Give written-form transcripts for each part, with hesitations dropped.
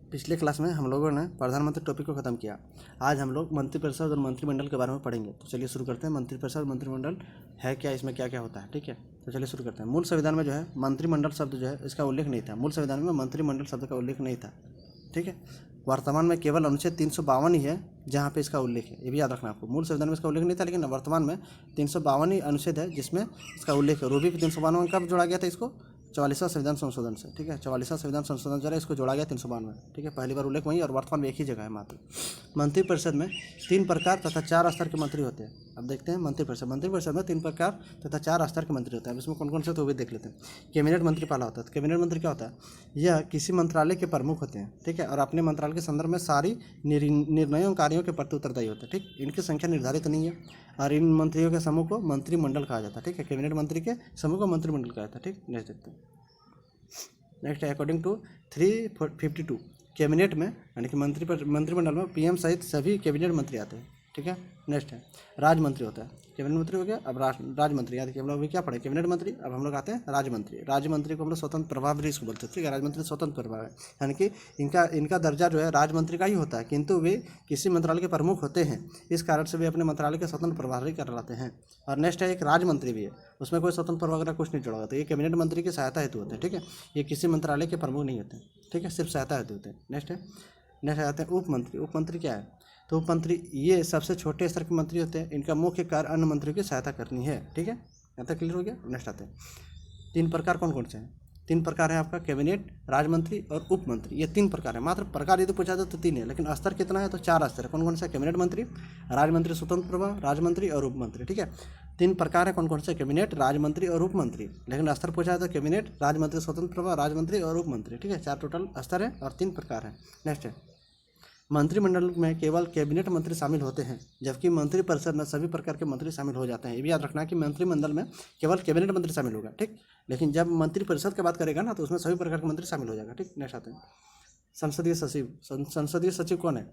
पिछले क्लास में हम लोगों ने प्रधानमंत्री टॉपिक को ख़त्म किया। आज हम लोग मंत्रिपरिषद और मंत्रिमंडल के बारे में पढ़ेंगे। तो चलिए शुरू करते हैं। मंत्रिपरिषद और मंत्रिमंडल है क्या, इसमें क्या क्या होता है, ठीक है। तो चलिए शुरू करते हैं। मूल संविधान में जो है मंत्रिमंडल शब्द जो है इसका उल्लेख नहीं था। मूल संविधान में मंत्रिमंडल शब्द का उल्लेख नहीं था, ठीक है। वर्तमान में केवल अनुच्छेद 352 ही है जहाँ पे इसका उल्लेख है, ये भी याद रखना आपको। मूल संविधान में इसका उल्लेख नहीं था, लेकिन वर्तमान में 352 ही अनुच्छेद है जिसमें इसका उल्लेख है। रूबी 352 में कब जोड़ा गया था इसको? 44वां संविधान संशोधन से, ठीक है। 44वां संविधान संशोधन जरा इसको जोड़ा गया 352 में, ठीक है। पहली बार उल्लेख वहीं और वर्तमान में एक ही जगह है मात्र। मंत्रिपरिषद में 3 प्रकार तथा 4 स्तर के मंत्री होते हैं। अब देखते हैं मंत्रिपरिषद में 3 प्रकार तथा 4 स्तर के मंत्री होते हैं। अब इसमें कौन कौन से तो भी देख लेते हैं। कैबिनेट मंत्री पहला होता है। तो कैबिनेट मंत्री क्या होता है? यह किसी मंत्रालय के प्रमुख होते हैं, ठीक है, और अपने मंत्रालय के संदर्भ में सारी निर्णयों कार्यों के प्रति उत्तरदायी होते हैं, ठीक। इनकी संख्या निर्धारित नहीं है और इन मंत्रियों के समूह को मंत्रिमंडल कहा जाता है, ठीक है। कैबिनेट मंत्री के समूह को मंत्रिमंडल कहा जाता है, ठीक। नेक्स्ट देखते हैं। नेक्स्ट है अकॉर्डिंग टू 352 कैबिनेट में यानी कि मंत्रिमंडल में पीएम सहित सभी कैबिनेट मंत्री आते हैं, ठीक है। नेक्स्ट है राज्य मंत्री होता है। कैबिनेट मंत्री हो गया, अब राज्य मंत्री। याद हम लोग अभी क्या पढ़े? कैबिनेट मंत्री। अब हम लोग आते हैं राज्य मंत्री। राज्य मंत्री को हम लोग स्वतंत्र प्रभाव भी इसको बोलते हैं, ठीक है। राज्य मंत्री स्वतंत्र प्रभाव है, यानी कि इनका दर्जा जो है राज्य मंत्री का ही होता है, किंतु वे किसी मंत्रालय के प्रमुख होते हैं, इस कारण से वे अपने मंत्रालय के स्वतंत्र प्रभारी करलाते हैं। और नेक्स्ट है एक राज्य मंत्री भी है, उसमें कोई स्वतंत्र प्रभाव वगैरह कुछ नहीं जोड़ा होता। ये कैबिनेट मंत्री की सहायता हेतु होते हैं, ठीक है। ये किसी मंत्रालय के प्रमुख नहीं होते, ठीक है, सिर्फ सहायता हेतु होते हैं। नेक्स्ट आते हैं उप मंत्री। उप मंत्री क्या है? तो उप मंत्री ये सबसे छोटे स्तर के मंत्री होते हैं। इनका मुख्य कार्य अन्य मंत्रियों की सहायता करनी है, ठीक है। यहाँ तक क्लियर हो गया। नेक्स्ट आते हैं 3 प्रकार कौन कौन से हैं? 3 प्रकार है आपका कैबिनेट, राज्य मंत्री और उप मंत्री। ये 3 प्रकार है। मात्र प्रकार यदि पूछा जाए तो 3 है, लेकिन स्तर कितना है? तो 4 स्तर है। कौन कौन से? कैबिनेट मंत्री, राज्य मंत्री स्वतंत्र प्रभाव, राज्य मंत्री और उप मंत्री, ठीक है। 3 प्रकार है कौन कौन से? कैबिनेट, राज्य मंत्री और उप मंत्री। लेकिन स्तर पूछा है तो कैबिनेट, राज्य मंत्री स्वतंत्र प्रभाव, राज्य मंत्री और उप मंत्री, ठीक है। 4 टोटल स्तर है और 3 प्रकार है। नेक्स्ट है मंत्रिमंडल में केवल कैबिनेट मंत्री शामिल होते हैं, जबकि मंत्रिपरिषद में सभी प्रकार के मंत्री शामिल हो जाते हैं। ये भी याद रखना कि मंत्रिमंडल में केवल कैबिनेट मंत्री शामिल होगा, ठीक। लेकिन जब मंत्रिपरिषद की बात करेगा ना तो उसमें सभी प्रकार के मंत्री शामिल हो जाएगा, ठीक। नेक्स्ट आते हैं संसदीय सचिव। संसदीय सचिव कौन है?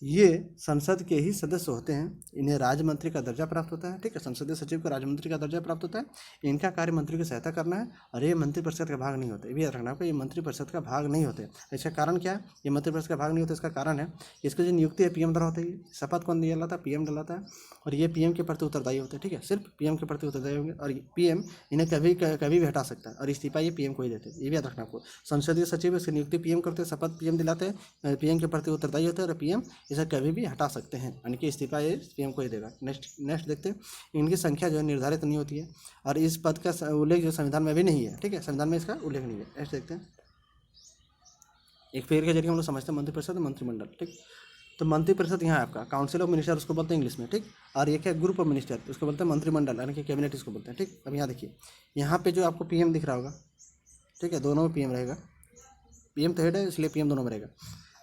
ये संसद के ही सदस्य होते हैं। इन्हें राज्य मंत्री का दर्जा प्राप्त होता है, ठीक है। संसदीय सचिव को राज्य मंत्री का दर्जा प्राप्त होता है। इनका कार्य मंत्री की सहायता करना है और ये मंत्रिपरिषद का भाग नहीं होते। ये भी याद रखना आपको, ये मंत्रिपरिषद का भाग नहीं होते। इसका कारण क्या है? ये मंत्रिपरिषद का भाग नहीं होता, इसका कारण है इसकी जो नियुक्ति है पीएम द्वारा होती है। शपथ कौन दिलाता है? पीएम दिलाता है। और ये पीएम के प्रति उत्तरदायी होते हैं, ठीक है। सिर्फ पीएम के प्रति उत्तरदायी होंगे और पीएम इन्हें कभी भी हटा सकता है और इस्तीफा ये पीएम को ही देते हैं। ये भी याद रखना आपको। संसदीय सचिव इसकी नियुक्ति पीएम करते हैं, शपथ पीएम दिलाते हैं, पीएम के प्रति उत्तरदायी होते हैं और पीएम इसे कभी भी हटा सकते हैं, यानी कि इस्तीफा ये पीएम को ही देगा। नेक्स्ट देखते हैं। इनकी संख्या जो है निर्धारित नहीं होती है और इस पद का उल्लेख जो संविधान में भी नहीं है, ठीक है। संविधान में इसका उल्लेख नहीं है। नेक्स्ट देखते हैं। एक पेड़ के जरिए हम लोग समझते हैं मंत्रिपरिषद, मंत्रिमंडल, ठीक। तो मंत्रिपरिषद यहाँ है आपका काउंसिल ऑफ मिनिस्टर, उसको बोलते हैं इंग्लिश में, ठीक। और ये क्या? ग्रुप ऑफ मिनिस्टर, उसको बोलते हैं मंत्रिमंडल, यानी कि कैबिनेट इसको बोलते हैं, ठीक। अब यहाँ देखिए, यहाँ पे जो आपको पीएम दिख रहा होगा, ठीक है, दोनों में पीएम रहेगा। पीएम तो हेड है इसलिए पीएम दोनों में रहेगा।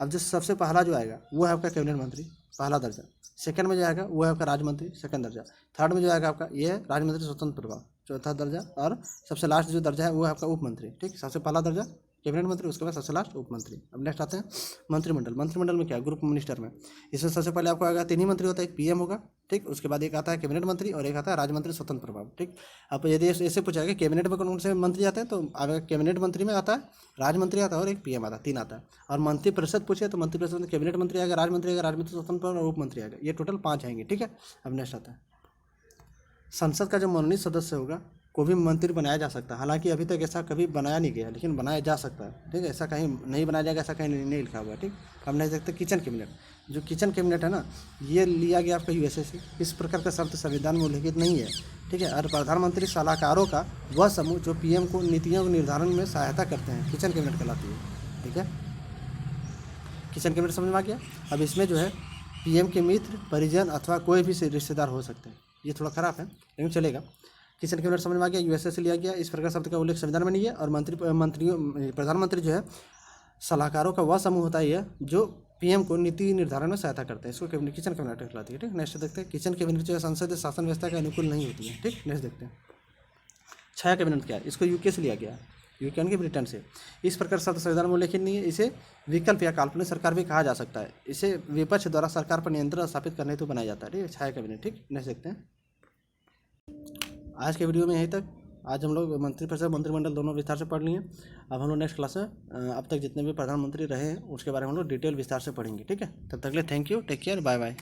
अब जो सबसे पहला जो आएगा वो है आपका कैबिनेट मंत्री, पहला दर्जा। सेकंड में जो आएगा वो है आपका राज्य मंत्री, सेकंड दर्जा। थर्ड में जो आएगा आपका ये है राज्य मंत्री स्वतंत्र प्रभाव, चौथा दर्जा। और सबसे लास्ट जो दर्जा है वो है आपका उप मंत्री, ठीक। सबसे पहला दर्जा कैबिनेट मंत्री, उसके बाद सबसे लास्ट उप मंत्री। अब नेक्स्ट आते हैं मंत्रिमंडल। मंत्रिमंडल में क्या? ग्रुप मिनिस्टर में इसमें सबसे पहले आपको आएगा 3 ही मंत्री होता है, एक पीएम होगा, ठीक। उसके बाद एक आता है कैबिनेट मंत्री और एक आता है राज्य मंत्री स्वतंत्र प्रभाव, ठीक। अब यदि ऐसे पूछा जाएगा कैबिनेट में कौन से मंत्री आते हैं तो कैबिनेट मंत्री में आता है, राज्य मंत्री आता है और एक पीएम आता है, 3 आता है। और मंत्रिपरिषद पूछे तो मंत्रिपरिषद में कैबिनेट मंत्री आएगा, राज्य मंत्री आएगा, राज्य मंत्री स्वतंत्र प्रभाव और उप मंत्री आएगा। ये टोटल 5 आएंगे, ठीक है। अब नेक्स्ट आता है संसद का जो मनोनीत सदस्य होगा को भी मंत्री बनाया जा सकता है। हालांकि अभी तक ऐसा कभी बनाया नहीं गया, लेकिन बनाया जा सकता है, ठीक है। ऐसा कहीं नहीं बनाया जाएगा, ऐसा कहीं नहीं लिखा हुआ है, ठीक। अब नहीं सकते किचन कैबिनेट। जो किचन कैबिनेट है ना, ये लिया गया आपका यूएसए से। इस प्रकार का शब्द संविधान में उल्लेखित नहीं है, ठीक है। और प्रधानमंत्री सलाहकारों का वह समूह जो पीएम को नीतियों के निर्धारण में सहायता करते हैं, किचन कैबिनेट कहलाती है, ठीक है। किचन कैबिनेट समझ में आ गया। अब इसमें जो है पीएम के मित्र, परिजन अथवा कोई भी रिश्तेदार हो सकते हैं। ये थोड़ा खराब है लेकिन चलेगा। किचन कैबिनेट समझ में आ गया, यूएसए से लिया गया। इस प्रकार शब्द का उल्लेख संविधान में नहीं है। और प्रधानमंत्री जो है सलाहकारों का वह समूह होता है जो पीएम को नीति निर्धारण में सहायता करते हैं, इसको किचन कैबिनेट कहलाती है, ठीक। नेक्स्ट देखते हैं किचन कैबिनेट जो है संसदीय शासन व्यवस्था के अनुकूल नहीं होती है, ठीक। नेक्स्ट देखते हैं छाया कैबिनेट क्या है। इसको यूके से लिया गया, यूके यानी कि ब्रिटेन से। इस प्रकार शब्द संविधान में उल्लेखित नहीं है। इसे विकल्प या काल्पनिक सरकार भी कहा जा सकता है। इसे विपक्ष द्वारा सरकार पर नियंत्रण स्थापित करने हेतु बनाया जाता है, ठीक है। छाया कैबिनेट, ठीक। नेक्स्ट देखते हैं। आज के वीडियो में यहीं तक। आज हम लोग मंत्रिपरिषद, मंत्रिमंडल दोनों विस्तार से पढ़ लिए। अब हम लोग नेक्स्ट क्लास में अब तक जितने भी प्रधानमंत्री रहे हैं उसके बारे में हम लोग डिटेल विस्तार से पढ़ेंगे। ठीक है, तब तक के लिए thank you, take care, bye bye.